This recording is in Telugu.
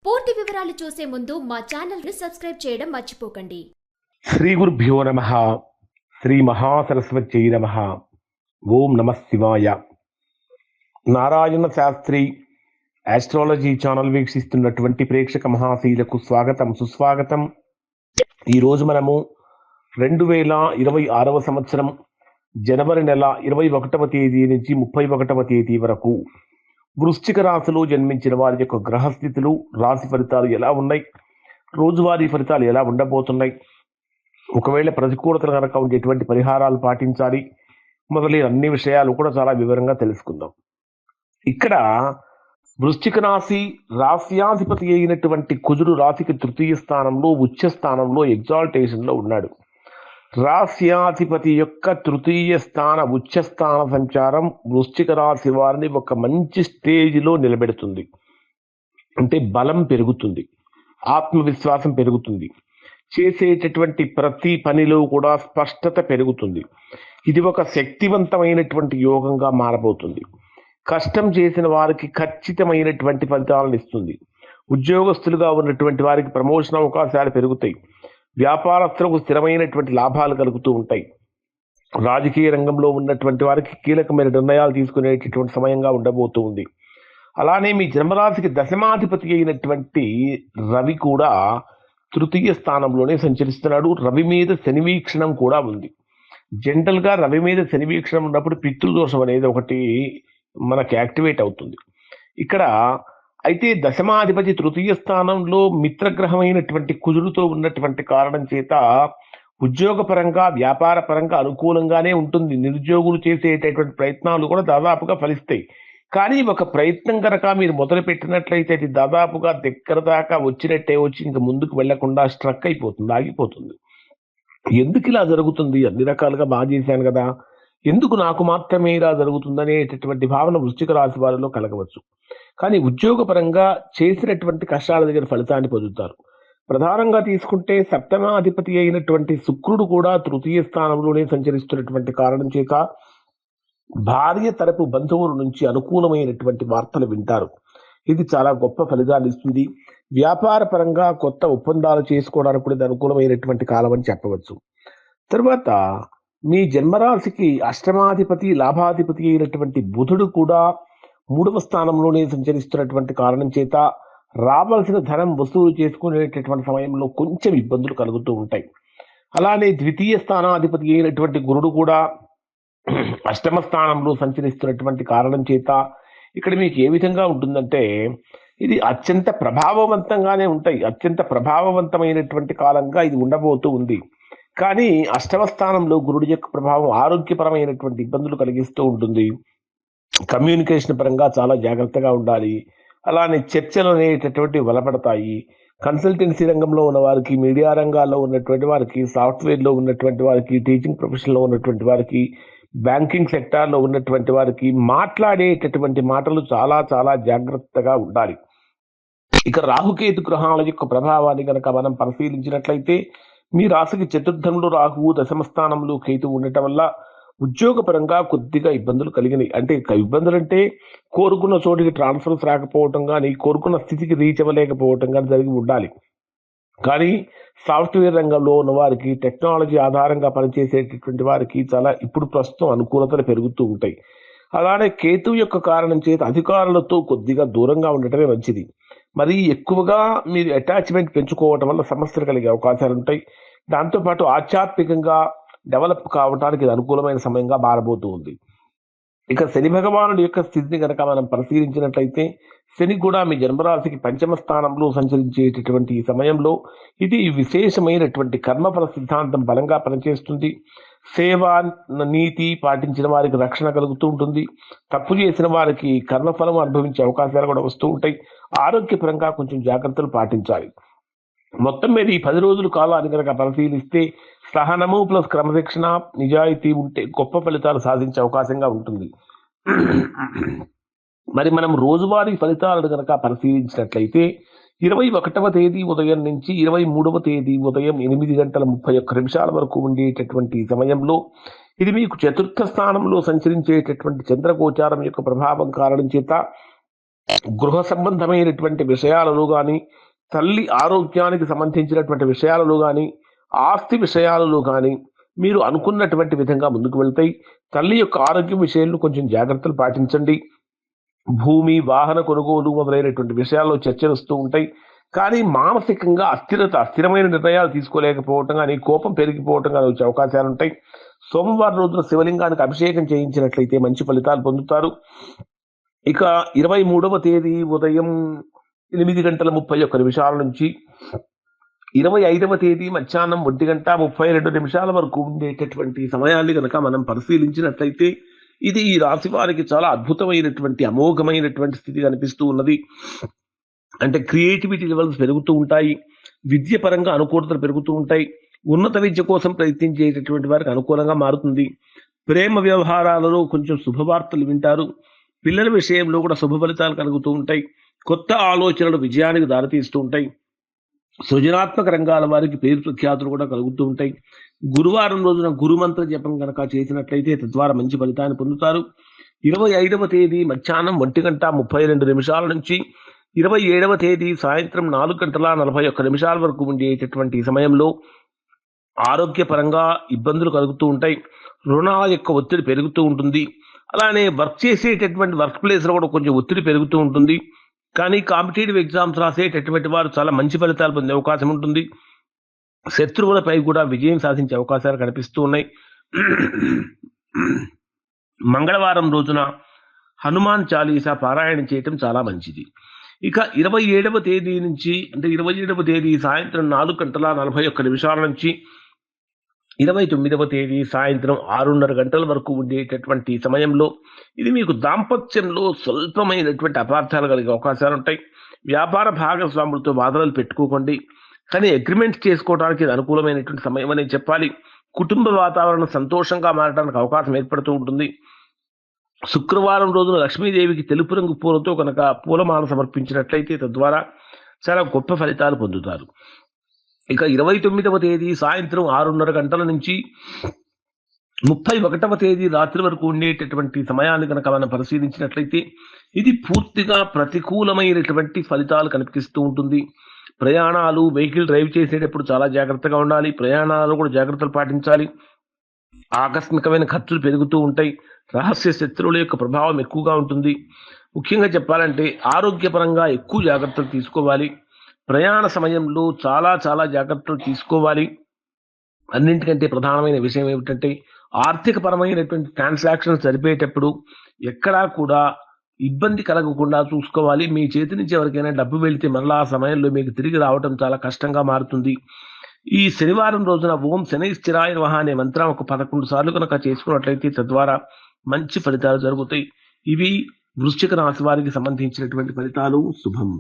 పూర్తి వివరాలు చూసే ముందు మా ఛానల్ ని సబ్స్క్రైబ్ చేయడం మర్చిపోకండి. శ్రీ గురుభ్యో నమః. శ్రీ మహాసరస్వత్యై నమః. ఓం నమః శివాయ. నారాయణ శాస్త్రి ఆస్ట్రాలజీ ఛానల్ వీక్షిస్తున్నటువంటి ప్రేక్షక మహాశీలకు స్వాగతం, సుస్వాగతం. ఈరోజు మనము 2026 సంవత్సరం జనవరి నెల 21వ తేదీ నుంచి 31వ తేదీ వరకు వృశ్చిక రాశిలో జన్మించిన వారి యొక్క గ్రహస్థితులు, రాశి ఫలితాలు ఎలా ఉన్నాయి, రోజువారీ ఫలితాలు ఎలా ఉండబోతున్నాయి, ఒకవేళ ప్రతికూలతలు కనుక ఉంటే ఎటువంటి పరిహారాలు పాటించాలి, మొదలైన అన్ని విషయాలు కూడా చాలా వివరంగా తెలుసుకుందాం. ఇక్కడ వృశ్చిక రాశి రాశ్యాధిపతి అయినటువంటి కుజుడు రాశికి తృతీయ స్థానంలో, ఉచ్చ స్థానంలో, ఎగ్జాల్టేషన్లో ఉన్నాడు. రాశ్యాధిపతి యొక్క తృతీయ స్థాన ఉచ్చ స్థాన సంచారం వృశ్చిక రాశి వారిని ఒక మంచి స్టేజిలో నిలబెడుతుంది. అంటే బలం పెరుగుతుంది, ఆత్మవిశ్వాసం పెరుగుతుంది, చేసేటటువంటి ప్రతి పనిలో కూడా స్పష్టత పెరుగుతుంది. ఇది ఒక శక్తివంతమైనటువంటి యోగంగా మారబోతుంది. కష్టం చేసిన వారికి ఖచ్చితమైనటువంటి ఫలితాలను ఇస్తుంది. ఉద్యోగస్తులుగా ఉన్నటువంటి వారికి ప్రమోషన్ అవకాశాలు పెరుగుతాయి. వ్యాపారస్తులకు స్థిరమైనటువంటి లాభాలు కలుగుతూ ఉంటాయి. రాజకీయ రంగంలో ఉన్నటువంటి వారికి కీలకమైన నిర్ణయాలు తీసుకునేటటువంటి సమయంగా ఉండబోతూ ఉంది. అలానే మీ జన్మరాశికి దశమాధిపతి అయినటువంటి రవి కూడా తృతీయ స్థానంలోనే సంచరిస్తున్నాడు. రవి మీద శని వీక్షణం కూడా ఉంది. జనరల్గా రవి మీద శని వీక్షణం ఉన్నప్పుడు పితృదోషం అనేది ఒకటి మనకి యాక్టివేట్ అవుతుంది. ఇక్కడ అయితే దశమాధిపతి తృతీయ స్థానంలో మిత్రగ్రహమైనటువంటి కుజుడుతో ఉన్నటువంటి కారణం చేత ఉద్యోగపరంగా, వ్యాపార పరంగా అనుకూలంగానే ఉంటుంది. నిరుద్యోగులు చేసేటటువంటి ప్రయత్నాలు కూడా దాదాపుగా ఫలిస్తాయి. కానీ ఒక ప్రయత్నం కనుక మీరు మొదలు పెట్టినట్లయితే అది దాదాపుగా దగ్గర దాకా వచ్చినట్టే వచ్చి ఇంక ముందుకు వెళ్లకుండా స్ట్రక్ అయిపోతుంది, ఆగిపోతుంది. ఎందుకు ఇలా జరుగుతుంది? అన్ని రకాలుగా బాగా చేశాను కదా, ఎందుకు నాకు మాత్రమే ఇలా జరుగుతుందనేటటువంటి భావన వృశ్చిక రాశి వారిలో కలగవచ్చు. కానీ ఉద్యోగపరంగా చేసినటువంటి కష్టాల దగ్గర ఫలితాన్ని పొందుతారు. ప్రధానంగా తీసుకుంటే సప్తమాధిపతి అయినటువంటి శుక్రుడు కూడా తృతీయ స్థానంలోనే సంచరిస్తున్నటువంటి కారణం చేత భార్య తరపు బంధువుల నుంచి అనుకూలమైనటువంటి వార్తలు వింటారు. ఇది చాలా గొప్ప ఫలితాన్ని ఇస్తుంది. వ్యాపార పరంగా కొత్త ఒప్పందాలు చేసుకోవడానికి కూడా ఇది అనుకూలమైనటువంటి కాలం అని చెప్పవచ్చు. తర్వాత మీ జన్మరాశికి అష్టమాధిపతి, లాభాధిపతి అయినటువంటి బుధుడు కూడా 3వ స్థానంలోనే సంచరిస్తున్నటువంటి కారణం చేత రావాల్సిన ధనం వసూలు చేసుకునేటటువంటి సమయంలో కొంచెం ఇబ్బందులు కలుగుతూ ఉంటాయి. అలానే ద్వితీయ స్థానాధిపతి అయినటువంటి గురుడు కూడా అష్టమ స్థానంలో సంచరిస్తున్నటువంటి కారణం చేత ఇక్కడ మీకు ఏ విధంగా ఉంటుందంటే ఇది అత్యంత ప్రభావవంతంగానే ఉంటాయి. అత్యంత ప్రభావవంతమైనటువంటి కాలంగా ఇది ఉండబోతూ ఉంది. కానీ అష్టమ స్థానంలో గురుడు యొక్క ప్రభావం ఆరోగ్యపరమైనటువంటి ఇబ్బందులు కలిగిస్తూ ఉంటుంది. కమ్యూనికేషన్ పరంగా చాలా జాగ్రత్తగా ఉండాలి. అలానే చర్చలు అనేటటువంటి బలపడతాయి. కన్సల్టెన్సీ రంగంలో ఉన్న వారికి, మీడియా రంగాల్లో ఉన్నటువంటి వారికి, సాఫ్ట్వేర్లో ఉన్నటువంటి వారికి, టీచింగ్ ప్రొఫెషన్లో ఉన్నటువంటి వారికి, బ్యాంకింగ్ సెక్టార్లో ఉన్నటువంటి వారికి మాట్లాడేటటువంటి మాటలు చాలా చాలా జాగ్రత్తగా ఉండాలి. ఇక రాహుకేతు గ్రహాల యొక్క ప్రభావాన్ని కనుక మనం పరిశీలించినట్లయితే మీ రాశికి చతుర్థంలో రాహువు, దశమ స్థానంలో కేతు ఉండటం వల్ల ఉద్యోగపరంగా కొద్దిగా ఇబ్బందులు కలిగినాయి. అంటే ఇబ్బందులు అంటే కోరుకున్న చోటికి ట్రాన్స్ఫర్స్ రాకపోవటం కానీ, కోరుకున్న స్థితికి రీచ్ అవ్వలేకపోవటం కానీ జరిగి ఉండాలి. కానీ సాఫ్ట్వేర్ రంగంలో ఉన్న వారికి, టెక్నాలజీ ఆధారంగా పనిచేసేటటువంటి వారికి చాలా ఇప్పుడు ప్రస్తుతం అనుకూలతలు పెరుగుతూ ఉంటాయి. అలానే కేతు యొక్క కారణం చేత అధికారులతో కొద్దిగా దూరంగా ఉండటమే మంచిది. మరి ఎక్కువగా మీరు అటాచ్మెంట్ పెంచుకోవటం వల్ల సమస్యలు కలిగే అవకాశాలు ఉంటాయి. దాంతోపాటు ఆధ్యాత్మికంగా డెవలప్ కావడానికి ఇది అనుకూలమైన సమయంగా మారబోతూ ఉంది. ఇక శని భగవానుడి యొక్క స్థితిని కనుక మనం పరిశీలించినట్లయితే శని కూడా మీ జన్మరాశికి పంచమ స్థానంలో సంచరించేటటువంటి ఈ సమయంలో ఇది విశేషమైనటువంటి కర్మఫల సిద్ధాంతం బలంగా పనిచేస్తుంది. సేవా నీతి పాటించిన వారికి రక్షణ కలుగుతూ ఉంటుంది. తప్పు చేసిన వారికి కర్మఫలం అనుభవించే అవకాశాలు కూడా వస్తూ ఉంటాయి. ఆరోగ్యపరంగా కొంచెం జాగ్రత్తలు పాటించాలి. మొత్తం మీద ఈ 10 రోజుల కాలాన్ని కనుక పరిశీలిస్తే సహనము ప్లస్ క్రమశిక్షణ, నిజాయితీ ఉంటే గొప్ప ఫలితాలు సాధించే అవకాశంగా ఉంటుంది. మరి మనం రోజువారీ ఫలితాలను కనుక పరిశీలించినట్లయితే 21వ తేదీ ఉదయం నుంచి 23వ తేదీ ఉదయం 8:31 వరకు ఉండేటటువంటి సమయంలో ఇది మీకు చతుర్థ స్థానంలో సంచరించేటటువంటి చంద్రగోచారం యొక్క ప్రభావం కారణం చేత గృహ సంబంధమైనటువంటి విషయాలలో కానీ, తల్లి ఆరోగ్యానికి సంబంధించినటువంటి విషయాలలో కానీ, ఆస్తి విషయాలలో కానీ మీరు అనుకున్నటువంటి విధంగా ముందుకు వెళ్తాయి. తల్లి యొక్క ఆరోగ్యం విషయంలో కొంచెం జాగ్రత్తలు పాటించండి. భూమి, వాహన కొనుగోలు మొదలైనటువంటి విషయాల్లో చర్చలు వస్తూ ఉంటాయి. కానీ మానసికంగా స్థిరమైన నిర్ణయాలు తీసుకోలేకపోవటం కానీ, కోపం పెరిగిపోవటం కానీ వచ్చే అవకాశాలు ఉంటాయి. సోమవారం రోజున శివలింగానికి అభిషేకం చేయించినట్లయితే మంచి ఫలితాలు పొందుతారు. ఇక 23వ తేదీ ఉదయం 8:31 నుంచి 25వ తేదీ మధ్యాహ్నం 1:32 వరకు ఉండేటటువంటి సమయాన్ని కనుక మనం పరిశీలించినట్లయితే ఇది ఈ రాశి వారికి చాలా అద్భుతమైనటువంటి అమోఘమైనటువంటి స్థితి కనిపిస్తూ ఉన్నది. అంటే క్రియేటివిటీ లెవెల్స్ పెరుగుతూ ఉంటాయి. విద్య పరంగా అనుకూలతలు పెరుగుతూ ఉంటాయి. ఉన్నత విద్య కోసం ప్రయత్నించేటటువంటి వారికి అనుకూలంగా మారుతుంది. ప్రేమ వ్యవహారాలలో కొంచెం శుభవార్తలు వింటారు. పిల్లల విషయంలో కూడా శుభ ఫలితాలు కలుగుతూ ఉంటాయి. కొత్త ఆలోచనలు విజయానికి దారితీస్తూ ఉంటాయి. సృజనాత్మక రంగాల వారికి పేరు ప్రఖ్యాతులు కూడా కలుగుతూ ఉంటాయి. గురువారం రోజున గురుమంత్ర జపం కనుక చేసినట్లయితే తద్వారా మంచి ఫలితాన్ని పొందుతారు. 25వ తేదీ మధ్యాహ్నం 1:32 నుంచి 27వ తేదీ సాయంత్రం 4:41 వరకు ఉండేటటువంటి సమయంలో ఆరోగ్యపరంగా ఇబ్బందులు కలుగుతూ ఉంటాయి. రుణాల యొక్క ఒత్తిడి పెరుగుతూ ఉంటుంది. అలానే వర్క్ చేసేటటువంటి వర్క్ ప్లేస్లో కూడా కొంచెం ఒత్తిడి పెరుగుతూ ఉంటుంది. కానీ కాంపిటేటివ్ ఎగ్జామ్స్ రాసేటటువంటి వారు చాలా మంచి ఫలితాలు పొందే అవకాశం ఉంటుంది. శత్రువులపై కూడా విజయం సాధించే అవకాశాలు కనిపిస్తూ ఉన్నాయి. మంగళవారం రోజున హనుమాన్ చాలీసా పారాయణం చేయటం చాలా మంచిది. ఇక 27వ తేదీ నుంచి అంటే 27వ తేదీ సాయంత్రం 4:41 నుంచి 29వ తేదీ సాయంత్రం 6:30 వరకు ఉండేటటువంటి సమయంలో ఇది మీకు దాంపత్యంలో స్వల్పమైనటువంటి అపార్థాలు కలిగే అవకాశాలు ఉంటాయి. వ్యాపార భాగస్వాములతో వాదనలు పెట్టుకోకండి. కానీ అగ్రిమెంట్స్ చేసుకోవడానికి ఇది అనుకూలమైనటువంటి సమయం అనేది చెప్పాలి. కుటుంబ వాతావరణం సంతోషంగా మారడానికి అవకాశం ఏర్పడుతూ ఉంటుంది. శుక్రవారం రోజున లక్ష్మీదేవికి తెలుపు రంగు పూలతో కనుక పూలమాల సమర్పించినట్లయితే తద్వారా చాలా గొప్ప ఫలితాలు పొందుతారు. ఇక 29వ తేదీ సాయంత్రం 6:30 నుంచి 31వ తేదీ రాత్రి వరకు ఉండేటటువంటి సమయాన్ని కనుక మనం పరిశీలించినట్లయితే ఇది పూర్తిగా ప్రతికూలమైనటువంటి ఫలితాలు కనిపిస్తూ ఉంటుంది. ప్రయాణాలు, వెహికల్ డ్రైవ్ చేసేటప్పుడు చాలా జాగ్రత్తగా ఉండాలి. ప్రయాణాలు కూడా జాగ్రత్తలు పాటించాలి. ఆకస్మికమైన ఖర్చులు పెరుగుతూ ఉంటాయి. రహస్య శత్రువుల యొక్క ప్రభావం ఎక్కువగా ఉంటుంది. ముఖ్యంగా చెప్పాలంటే ఆరోగ్యపరంగా ఎక్కువ జాగ్రత్తలు తీసుకోవాలి. ప్రయాణ సమయంలో చాలా జాగ్రత్తలు తీసుకోవాలి. అన్నింటికంటే ప్రధానమైన విషయం ఏమిటంటే ఆర్థిక పరమైనటువంటి ట్రాన్సాక్షన్స్ జరిపేటప్పుడు ఎక్కడా కూడా ఇబ్బంది కలగకుండా చూసుకోవాలి. మీ చేతి నుంచి ఎవరికైనా డబ్బు వెళితే మరలా ఆ సమయంలో మీకు తిరిగి రావటం చాలా కష్టంగా మారుతుంది. ఈ శనివారం రోజున ఓం శనైశ్చరాయ నమః అనే మంత్రం ఒక 11 సార్లు కనుక చేసుకున్నట్లయితే తద్వారా మంచి ఫలితాలు జరుగుతాయి. ఇవి వృశ్చిక రాశి వారికి సంబంధించినటువంటి ఫలితాలు. శుభం.